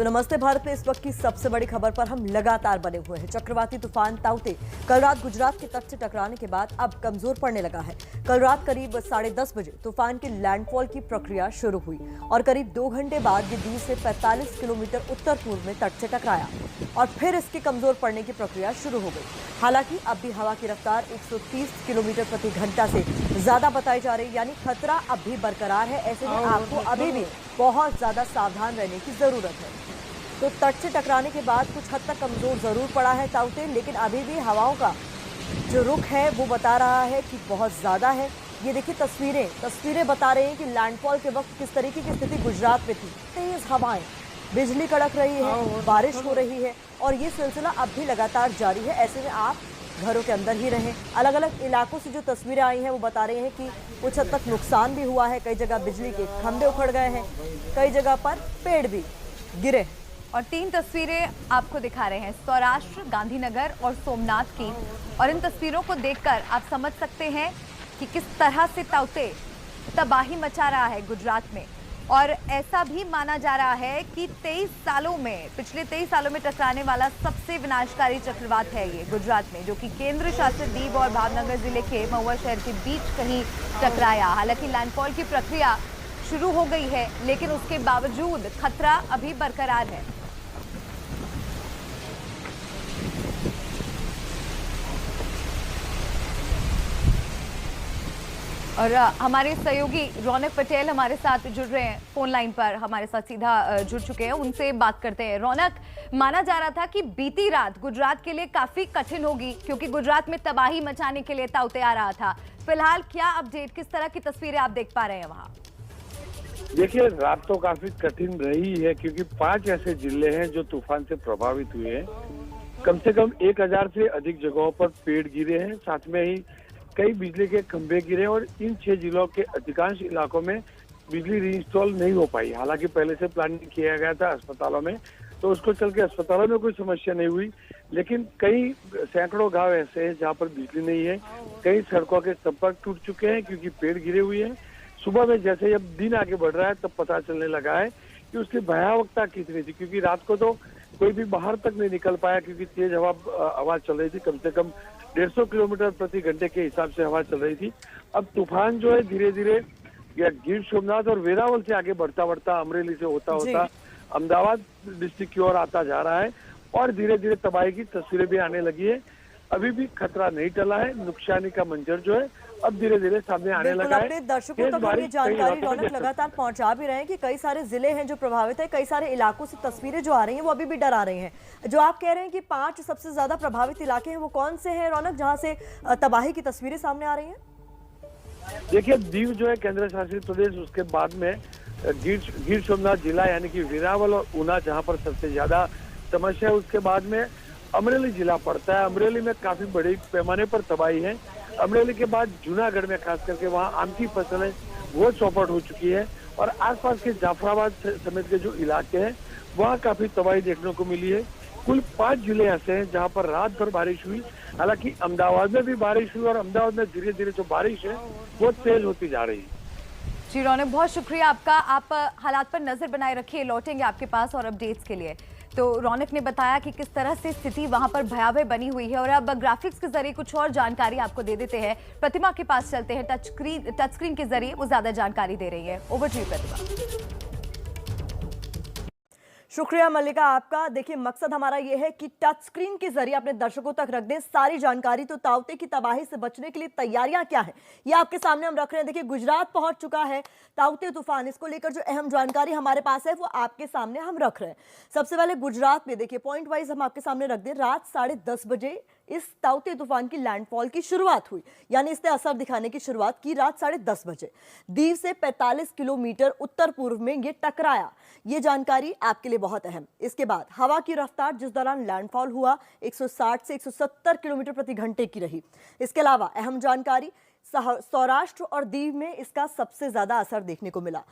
तो नमस्ते भारत में इस वक्त की सबसे बड़ी खबर पर हम लगातार बने हुए हैं। चक्रवाती तूफान ताउते कल रात गुजरात के तट से टकराने के बाद अब कमजोर पड़ने लगा है। कल रात करीब 10:30 बजे तूफान की लैंडफॉल की प्रक्रिया शुरू हुई और करीब 2 घंटे बाद ये दीव से 45 किलोमीटर उत्तर पूर्व में तट से टकराया और फिर इसके कमजोर पड़ने की प्रक्रिया शुरू हो गई। हालांकि अब भी हवा की रफ्तार 130 किलोमीटर प्रति घंटा से ज्यादा बताई जा रही, यानी खतरा अब भी बरकरार है। ऐसे में आपको अभी भी बहुत ज्यादा सावधान रहने की जरूरत है। तो तट से टकराने के बाद कुछ हद तक कमजोर जरूर पड़ा है ताउते, लेकिन अभी भी हवाओं का जो रुख है वो बता रहा है कि बहुत ज्यादा है। ये देखिए तस्वीरें बता रहे हैं कि लैंडफॉल के वक्त किस तरीके की स्थिति गुजरात में थी। तेज हवाएं, बिजली कड़क रही है, बारिश हो रही है और ये सिलसिला अब भी लगातार जारी है। ऐसे में आप घरों के अंदर ही रहें। अलग अलग इलाकों से जो तस्वीरें आई हैं वो बता रहे हैं कि कुछ हद तक नुकसान भी हुआ है। कई जगह बिजली के खंभे उखड़ गए हैं, कई जगह पर पेड़ भी गिरे। और 3 तस्वीरें आपको दिखा रहे हैं, सौराष्ट्र, गांधीनगर और सोमनाथ की। और इन तस्वीरों को देखकर आप समझ सकते हैं कि किस तरह से ताउते तबाही मचा रहा है गुजरात में। और ऐसा भी माना जा रहा है कि पिछले 23 सालों में टकराने वाला सबसे विनाशकारी चक्रवात है ये गुजरात में, जो कि केंद्र शासित दीव और भावनगर जिले के महुआ शहर के बीच कहीं टकराया। हालांकि लैंडफॉल की प्रक्रिया शुरू हो गई है, लेकिन उसके बावजूद खतरा अभी बरकरार है। और हमारे सहयोगी रौनक पटेल हमारे साथ जुड़ रहे हैं फोन लाइन पर, हमारे साथ सीधा जुड़ चुके हैं, उनसे बात करते हैं। रौनक, माना जा रहा था कि बीती रात गुजरात के लिए काफी कठिन होगी क्योंकि गुजरात में तबाही मचाने के लिए ताउते आ रहा था। फिलहाल क्या अपडेट, किस तरह की तस्वीरें आप देख पा रहे हैं वहाँ? देखिए, रात तो काफी कठिन रही है क्योंकि 5 ऐसे जिले हैं जो तूफान से प्रभावित हुए हैं। कम से कम 1000 से अधिक जगहों पर पेड़ गिरे हैं, साथ में ही कई बिजली के खंभे गिरे और इन 6 जिलों के अधिकांश इलाकों में बिजली रीइंस्टॉल नहीं हो पाई। हालांकि पहले से प्लानिंग किया गया था अस्पतालों में, तो उसको चल के अस्पतालों में कोई समस्या नहीं हुई, लेकिन कई सैकड़ों गांव ऐसे हैं जहां पर बिजली नहीं है। कई सड़कों के संपर्क टूट चुके हैं क्योंकि पेड़ गिरे हुए हैं। सुबह में जैसे जब दिन आगे बढ़ रहा है तब पता चलने लगा है कि उसकी भयावहता कितनी थी, क्योंकि रात को तो कोई भी बाहर तक नहीं निकल पाया क्योंकि तेज हवा चल रही थी। कम से कम 150 किलोमीटर प्रति घंटे के हिसाब से हवा चल रही थी। अब तूफान जो है धीरे धीरे गिर सोमनाथ और वेरावल से आगे बढ़ता बढ़ता अमरेली से होता होता अहमदाबाद डिस्ट्रिक्ट की ओर आता जा रहा है और धीरे धीरे तबाही की तस्वीरें भी आने लगी है। अभी भी खतरा नहीं टला है, नुकसानी का मंजर जो है अब धीरे धीरे सामने आने लगा है। अपने दर्शकों तक हम ये जानकारी रौनक लगातार पहुंचा भी रहे हैं कि कई सारे जिले हैं जो प्रभावित है, कई सारे इलाकों से तस्वीरें जो आ रही हैं वो अभी भी डरा रही हैं। जो आप कह रहे हैं कि 5 सबसे ज्यादा प्रभावित इलाके हैं, वो कौन से हैं रौनक, जहां से तबाही की तस्वीरें सामने आ रही हैं? देखिए, दीव जो है केंद्र शासित प्रदेश, उसके बाद में गिर सोमनाथ जिला यानी कि वेरावल और ऊना जहाँ पर सबसे ज्यादा समस्या है, उसके बाद में अमरेली जिला पड़ता है। अमरेली में काफी बड़े पैमाने पर तबाही है। अमरेली के बाद जूनागढ़ में खास करके वहाँ आम की फसलें वो चौपट हो चुकी है और आसपास के जाफराबाद समेत के जो इलाके हैं वहाँ काफी तबाही देखने को मिली है। कुल 5 जिले ऐसे हैं जहाँ पर रात भर बारिश हुई। हालांकि अहमदाबाद में भी बारिश हुई और अहमदाबाद में धीरे धीरे जो बारिश है वो तेज होती जा रही है। जी रौनक, बहुत शुक्रिया आपका। आप हालात पर नजर बनाए रखिए, लौटेंगे आपके पास और अपडेट्स के लिए। तो रौनक ने बताया कि किस तरह से स्थिति वहां पर भयावह बनी हुई है। और अब ग्राफिक्स के जरिए कुछ और जानकारी आपको दे देते हैं। प्रतिमा के पास चलते हैं, टच स्क्रीन के जरिए वो ज्यादा जानकारी दे रही है। ओवर टू यू प्रतिमा। शुक्रिया मल्लिका आपका। देखिए, मकसद हमारा ये है कि टच स्क्रीन के जरिए अपने दर्शकों तक रख दें सारी जानकारी। तो ताउते की तबाही से बचने के लिए तैयारियां क्या है ये आपके सामने हम रख रहे हैं। देखिए, गुजरात पहुंच चुका है ताउते तूफान, इसको लेकर जो अहम जानकारी हमारे पास है वो आपके सामने हम रख रहे हैं। सबसे पहले गुजरात में देखिए, पॉइंट वाइज हम आपके सामने रख दें। रात 10:30 बजे इस ताउते तूफान की लैंडफॉल की शुरुआत हुई, यानी इसने असर दिखाने की शुरुआत की रात 10:30 बजे। दीव से 45 किलोमीटर उत्तर पूर्व में ये टकराया। ये जानकारी आपके लिए बहुत अहम। इसके बाद हवा की रफ्तार जिस दौरान लैंडफॉल हुआ 160 से 170 किलोमीटर प्रति घंटे की रही। इसके अलावा अहम जानकारी, सौराष्ट्र और दीव में इसका सबसे ज्यादा असर देखने को मिला।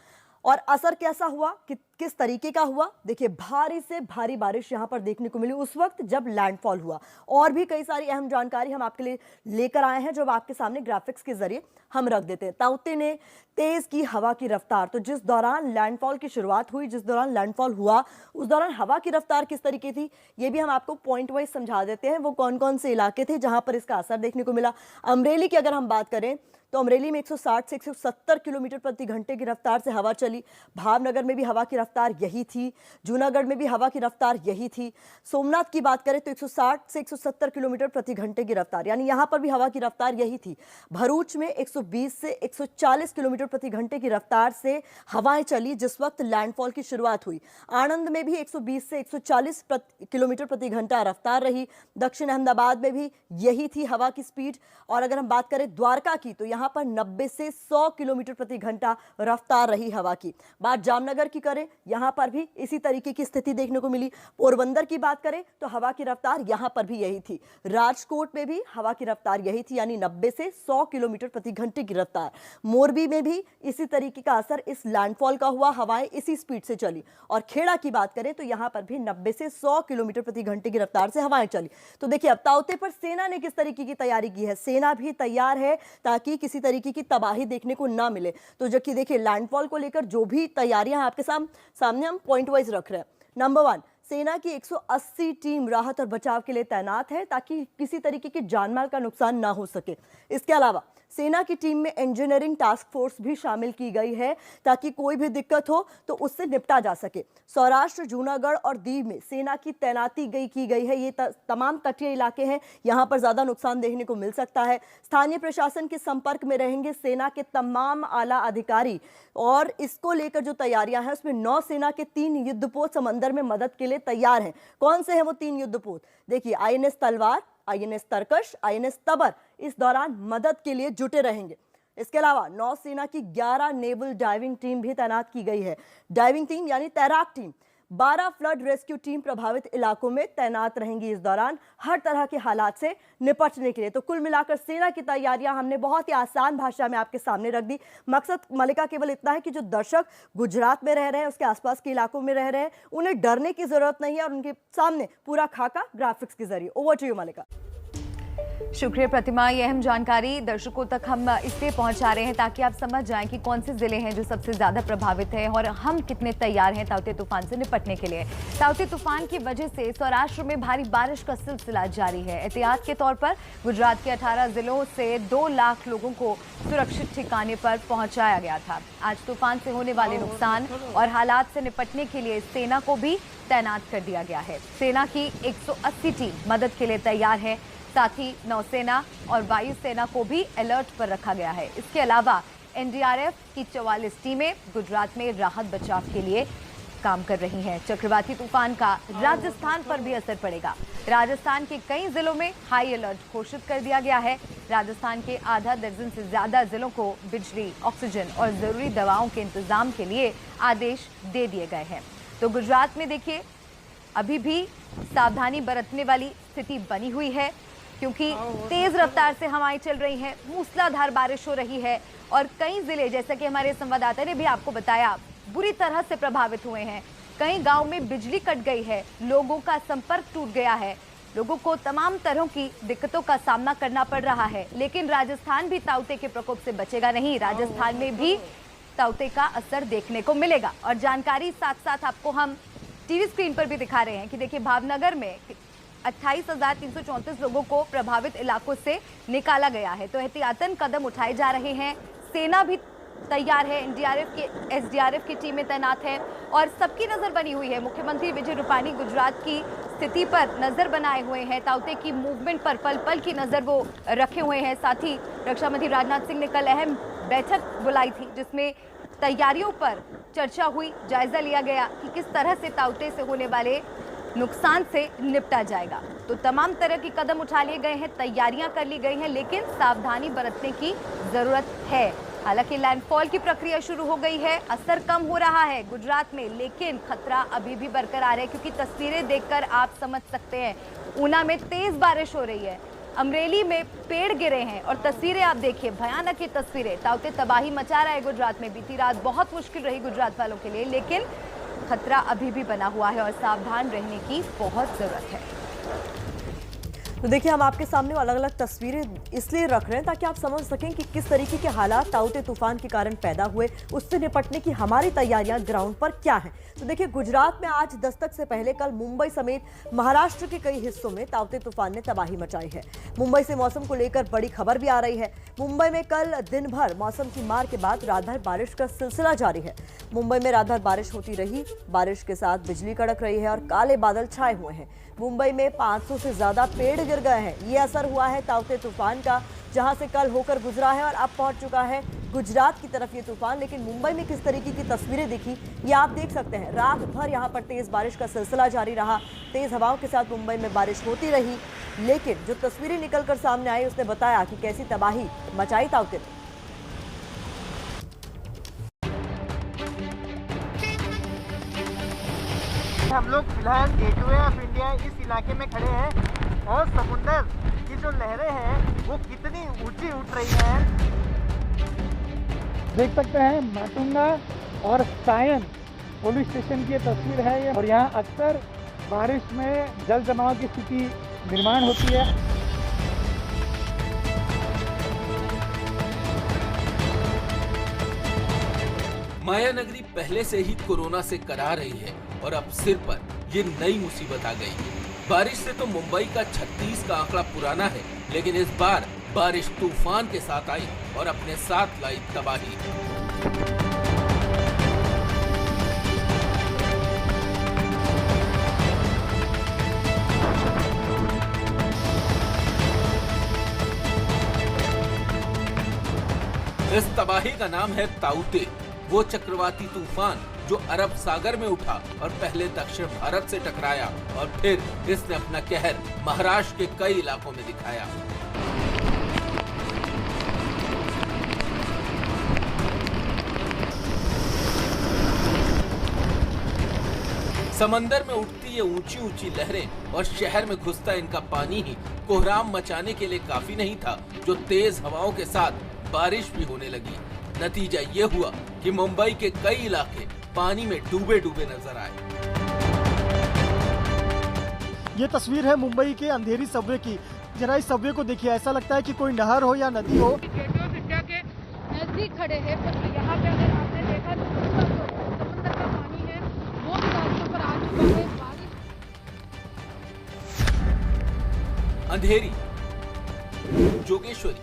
और असर कैसा हुआ, कि किस तरीके का हुआ, देखिए भारी से भारी बारिश यहां पर देखने को मिली उस वक्त जब लैंडफॉल हुआ। और भी कई सारी अहम जानकारी हम आपके लिए लेकर आए हैं, जो आपके सामने ग्राफिक्स के जरिए हम रख देते हैं। ताउते ने तेज की हवा की रफ्तार, तो जिस दौरान लैंडफॉल की शुरुआत हुई, जिस दौरान लैंडफॉल हुआ, उस दौरान हवा की रफ्तार किस तरीके थी, ये भी हम आपको पॉइंट वाइज समझा देते हैं। वो कौन कौन से इलाके थे जहां पर इसका असर देखने को मिला। अमरेली की अगर हम बात करें तो अमरेली में 160 से 170 किलोमीटर प्रति घंटे की रफ्तार से हवा चली। भावनगर में भी हवा की रफ्तार यही थी, जूनागढ़ में भी हवा की रफ्तार यही थी। सोमनाथ की बात करें तो 160 से 170 किलोमीटर प्रति घंटे की रफ्तार, यानी यहां पर भी हवा की रफ्तार यही थी। भरूच में 120 से 140 किलोमीटर प्रति घंटे की रफ्तार से हवाएं चली जिस वक्त लैंडफॉल की शुरुआत हुई। आणंद में भी 120 से 140 किलोमीटर प्रति घंटा रफ्तार रही। दक्षिण अहमदाबाद में भी यही थी हवा की स्पीड। और अगर हम बात करें द्वारका की तो यहां पर 90 से 100 किलोमीटर प्रति घंटा रफ्तार रही हवा की। बात जामनगर की करें, यहां पर भी इसी तरीके की स्थिति देखने को मिली। पोरबंदर की बात करें तो हवा की रफ्तार यहां पर भी यही थी। राजकोट में भी हवा की रफ्तार यही थी, यानी 90 से 100 किलोमीटर प्रति घंटे की रफ्तार। मोरबी में भी इसी तरीके का असर इस लैंडफॉल का हुआ, हवाएं इसी स्पीड से चली। और खेड़ा की बात करें तो यहां पर भी 90 से 100 किलोमीटर प्रति घंटे की रफ्तार से हवाएं चली। तो देखिए अब ताउते पर सेना ने किस तरीके की तैयारी की है। सेना भी तैयार है ताकि किसी तरीके की तबाही देखने को ना मिले। तो जबकि देखिए लैंडफॉल को लेकर जो भी तैयारियां आपके सामने हम पॉइंट वाइज रख रहे हैं। नंबर 1, सेना की 180 टीम राहत और बचाव के लिए तैनात है ताकि किसी तरीके की जानमाल का नुकसान ना हो सके। इसके अलावा सेना की टीम में इंजीनियरिंग टास्क फोर्स भी शामिल की गई है ताकि कोई भी दिक्कत हो तो उससे निपटा जा सके। सौराष्ट्र, जूनागढ़ और दीव में सेना की तैनाती की गई है। ये तमाम तटीय इलाके हैं, यहाँ पर ज़्यादा नुकसान देखने को मिल सकता है। स्थानीय प्रशासन के संपर्क में रहेंगे सेना के तमाम आला अधिकारी। और इसको लेकर जो तैयारियां हैं उसमें नौसेना के 3 युद्धपोत समंदर में मदद के लिए तैयार हैं। कौन से हैं वो 3 युद्धपोत? देखिए INS तलवार, INS तरकश, INS तबर इस दौरान मदद के लिए जुटे रहेंगे। इसके अलावा नौसेना की 11 नेवल डाइविंग टीम भी तैनात की गई है। डाइविंग टीम यानी तैराक टीम। 12 फ्लड रेस्क्यू टीम प्रभावित इलाकों में तैनात रहेंगी इस दौरान हर तरह के हालात से निपटने के लिए। तो कुल मिलाकर सेना की तैयारियां हमने बहुत ही आसान भाषा में आपके सामने रख दी। मकसद मलिका केवल इतना है कि जो दर्शक गुजरात में रह रहे हैं, उसके आसपास के इलाकों में रह रहे हैं, उन्हें डरने की जरूरत नहीं है और उनके सामने पूरा खाका ग्राफिक्स के जरिए। ओवर टू यू मलिका। शुक्रिया प्रतिमा, ये अहम जानकारी दर्शकों तक हम इसलिए पहुंचा रहे हैं ताकि आप समझ जाएं कि कौन से जिले हैं जो सबसे ज्यादा प्रभावित हैं और हम कितने तैयार हैं ताउते तूफान से निपटने के लिए। ताउते तूफान की वजह से सौराष्ट्र में भारी बारिश का सिलसिला जारी है। एहतियात के तौर पर गुजरात के 18 जिलों से 2 लाख लोगों को सुरक्षित ठिकाने पर पहुंचाया गया था। आज तूफान से होने वाले नुकसान और हालात से निपटने के लिए सेना को भी तैनात कर दिया गया है। सेना की 180 टीम मदद के लिए तैयार है। साथ ही नौसेना और वायुसेना को भी अलर्ट पर रखा गया है। इसके अलावा NDRF की 44 टीमें गुजरात में राहत बचाव के लिए काम कर रही हैं। चक्रवाती तूफान का राजस्थान पर भी असर पड़ेगा। राजस्थान के कई जिलों में हाई अलर्ट घोषित कर दिया गया है। राजस्थान के आधा दर्जन से ज्यादा जिलों को बिजली, ऑक्सीजन और जरूरी दवाओं के इंतजाम के लिए आदेश दे दिए गए हैं। तो गुजरात में देखिए अभी भी सावधानी बरतने वाली स्थिति बनी हुई है क्योंकि तेज रफ्तार से हवाएं चल रही हैं, मूसलाधार बारिश हो रही है और कई जिले, जैसा कि हमारे संवाददाता ने भी आपको बताया, बुरी तरह से प्रभावित हुए हैं। कई गांव में बिजली कट गई है, लोगों का संपर्क टूट गया है, लोगों को तमाम तरह की दिक्कतों का सामना करना पड़ रहा है। लेकिन राजस्थान भी ताउते के प्रकोप से बचेगा नहीं। राजस्थान में भी ताउते का असर देखने को मिलेगा और जानकारी साथ साथ आपको हम टीवी स्क्रीन पर भी दिखा रहे हैं कि देखिए भावनगर में 28,334 लोगों को प्रभावित इलाकों से निकाला गया है। तो एहतियातन कदम उठाए जा रहे हैं। सेना भी तैयार है, SDRF की टीमें तैनात है और सबकी नजर बनी हुई है। मुख्यमंत्री विजय रूपाणी गुजरात की स्थिति पर नजर बनाए हुए हैं। ताउते की मूवमेंट पर पल पल की नजर वो रखे हुए हैं। साथ ही रक्षा मंत्री राजनाथ सिंह ने कल अहम बैठक बुलाई थी जिसमें तैयारियों पर चर्चा हुई, जायजा लिया गया कि किस तरह से ताउते से होने वाले नुकसान से निपटा जाएगा। तो तमाम तरह के कदम उठा लिए गए हैं, तैयारियां कर ली गई हैं, लेकिन सावधानी बरतने की जरूरत है। हालांकि लैंडफॉल की प्रक्रिया शुरू हो गई है, असर कम हो रहा है गुजरात में, लेकिन खतरा अभी भी बरकरार है क्योंकि तस्वीरें देखकर आप समझ सकते हैं। ऊना में तेज बारिश हो रही है, अमरेली में पेड़ गिरे हैं और तस्वीरें आप देखिए, भयानक ये तस्वीरें। ताउते तबाही मचा रहा है गुजरात में। बीती रात बहुत मुश्किल रही गुजरात वालों के लिए, लेकिन खतरा अभी भी बना हुआ है और सावधान रहने की बहुत जरूरत है। तो देखिए, हम आपके सामने अलग अलग तस्वीरें इसलिए रख रहे हैं ताकि आप समझ सकें कि किस तरीके के हालात ताउते तूफान के कारण पैदा हुए, उससे निपटने की हमारी तैयारियां ग्राउंड पर क्या हैं। तो देखिए, गुजरात में आज दस्तक से पहले कल मुंबई समेत महाराष्ट्र के कई हिस्सों में ताउते तूफान ने तबाही मचाई है। मुंबई से मौसम को लेकर बड़ी खबर भी आ रही है। मुंबई में कल दिन भर मौसम की मार के बाद रात भर बारिश का सिलसिला जारी है। मुंबई में रात भर बारिश होती रही, बारिश के साथ बिजली कड़क रही है और काले बादल छाए हुए हैं। मुंबई में 500 से ज्यादा पेड़ गिर गए हैं। ये असर हुआ है ताउते तूफान का, जहां से कल होकर गुजरा है और अब पहुंच चुका है गुजरात की तरफ ये तूफान। लेकिन मुंबई में किस तरीके की तस्वीरें दिखी ये आप देख सकते हैं। रात भर यहां पर तेज बारिश का सिलसिला जारी रहा, तेज हवाओं के साथ मुंबई में बारिश होती रही। लेकिन जो तस्वीरें निकलकर सामने आई उसने बताया कि कैसी तबाही मचाई ताउते ने। हम लोग फिलहाल गेटवे ऑफ इंडिया इस इलाके में खड़े हैं और समुंदर की जो लहरें हैं वो कितनी ऊंची उठ रही हैं। देख सकते हैं माटुंगा और सायन पुलिस स्टेशन की ये तस्वीर है ये, और यहाँ अक्सर बारिश में जल जमाव की स्थिति निर्माण होती है। माया नगरी पहले से ही कोरोना से करा रही है और अब सिर पर ये नई मुसीबत आ गई। बारिश से तो मुंबई का 36 का आंकड़ा पुराना है, लेकिन इस बार बारिश तूफान के साथ आई और अपने साथ लाई तबाही। इस तबाही का नाम है ताउते, वो चक्रवाती तूफान जो अरब सागर में उठा और पहले दक्षिण भारत से टकराया और फिर इसने अपना कहर महाराष्ट्र के कई इलाकों में दिखाया। समंदर में उठती ये ऊंची ऊंची लहरें और शहर में घुसता इनका पानी ही कोहराम मचाने के लिए काफी नहीं था, जो तेज हवाओं के साथ बारिश भी होने लगी। नतीजा ये हुआ कि मुंबई के कई इलाके पानी में डूबे डूबे नजर आए। ये तस्वीर है मुंबई के अंधेरी सबवे की। जरा इस सबवे को देखिए, ऐसा लगता है कि कोई नहर हो या नदी हो। गेटवे ऑफ इंडिया के नजदीक खड़े हैं, तो यहाँ पे अगर आपने देखा तो समुद्र का पानी है वो भी रास्तों पर आ चुका है। बारिश अंधेरी, जोगेश्वरी,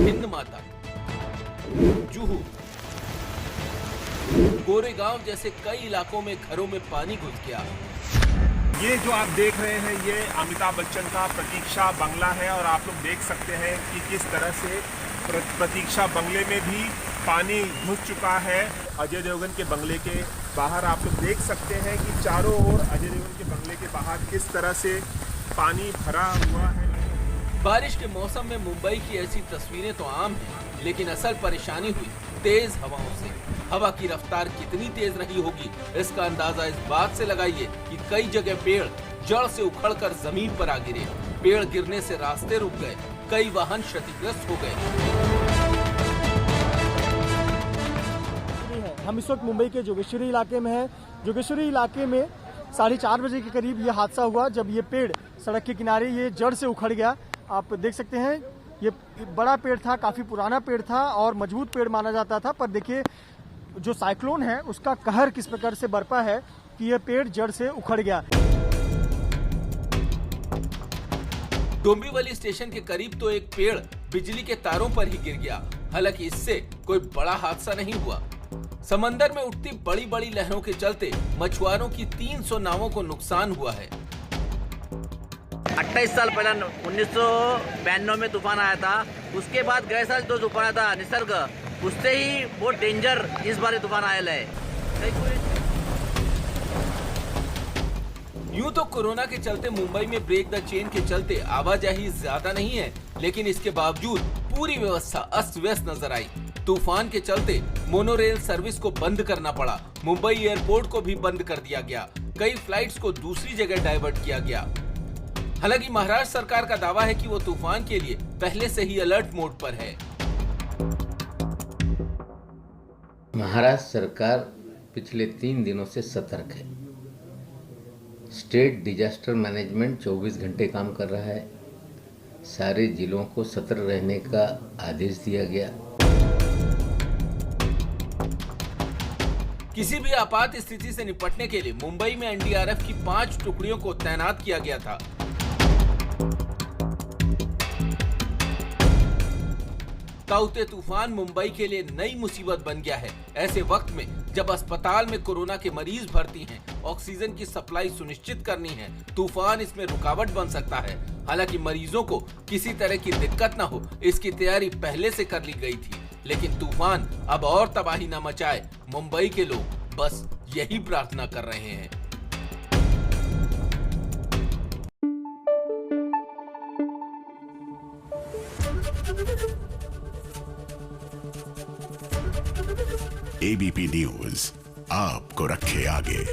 हिंद माता, जुहू, गोरेगांव जैसे कई इलाकों में घरों में पानी घुस गया। ये जो आप देख रहे हैं ये अमिताभ बच्चन का प्रतीक्षा बंगला है और आप लोग देख सकते हैं कि किस तरह से प्रतीक्षा बंगले में भी पानी घुस चुका है। अजय देवगन के बंगले के बाहर आप लोग देख सकते हैं कि चारों ओर अजय देवगन के बंगले के बाहर किस तरह से पानी भरा हुआ है। बारिश के मौसम में मुंबई की ऐसी तस्वीरें तो आम हैं, लेकिन असल परेशानी हुई तेज हवाओं से। हवा की रफ्तार कितनी तेज रही होगी इसका अंदाजा इस बात से लगाइए कि कई जगह पेड़ जड़ से उखड़कर जमीन पर आ गिरे। पेड़ गिरने से रास्ते रुक गए, कई वाहन क्षतिग्रस्त हो गए। हम इस वक्त मुंबई के जोगेश्वरी इलाके में हैं। जोगेश्वरी इलाके में 4:30 बजे के करीब ये हादसा हुआ, जब ये पेड़ सड़क के किनारे ये जड़ से उखड़ गया। आप देख सकते हैं ये बड़ा पेड़ था, काफी पुराना पेड़ था और मजबूत पेड़ माना जाता था। पर देखिए जो साइक्लोन है उसका कहर किस प्रकार से बरपा है कि ये पेड़ जड़ से उखड़ गया। डोंबिवली स्टेशन के करीब तो एक पेड़ बिजली के तारों पर ही गिर गया। हालांकि इससे कोई बड़ा हादसा नहीं हुआ। समंदर में उठती बड़ी बड़ी लहरों के चलते मछुआरों की 300 नावों को नुकसान हुआ है। 28 साल पहले 1992 में तूफान आया था। उसके बाद गए साल जो तूफान आया था निसर्ग, उससे ही बहुत डेंजर इस बार तूफान आया है। यूं तो कोरोना के चलते मुंबई में ब्रेक द चेन के चलते आवाजाही ज्यादा नहीं है, लेकिन इसके बावजूद पूरी व्यवस्था अस्त व्यस्त नजर आई। तूफान के चलते मोनोरेल सर्विस को बंद करना पड़ा। मुंबई एयरपोर्ट को भी बंद कर दिया गया। कई फ्लाइट्स को दूसरी जगह डाइवर्ट किया गया। हालांकि महाराष्ट्र सरकार का दावा है कि वो तूफान के लिए पहले से ही अलर्ट मोड पर है। महाराष्ट्र सरकार पिछले 3 दिनों से सतर्क है। स्टेट डिजास्टर मैनेजमेंट 24 घंटे काम कर रहा है। सारे जिलों को सतर्क रहने का आदेश दिया गया। किसी भी आपात स्थिति से निपटने के लिए मुंबई में एनडीआरएफ की 5 टुकड़ियों को तैनात किया गया था। ताउते तूफान मुंबई के लिए नई मुसीबत बन गया है। ऐसे वक्त में जब अस्पताल में कोरोना के मरीज भर्ती हैं, ऑक्सीजन की सप्लाई सुनिश्चित करनी है, तूफान इसमें रुकावट बन सकता है। हालांकि मरीजों को किसी तरह की दिक्कत न हो, इसकी तैयारी पहले से कर ली गई थी। लेकिन तूफान अब और तबाही न मचाए, मुंबई के लोग बस यही प्रार्थना कर रहे हैं। एबीपी न्यूज आपको रखे आगे।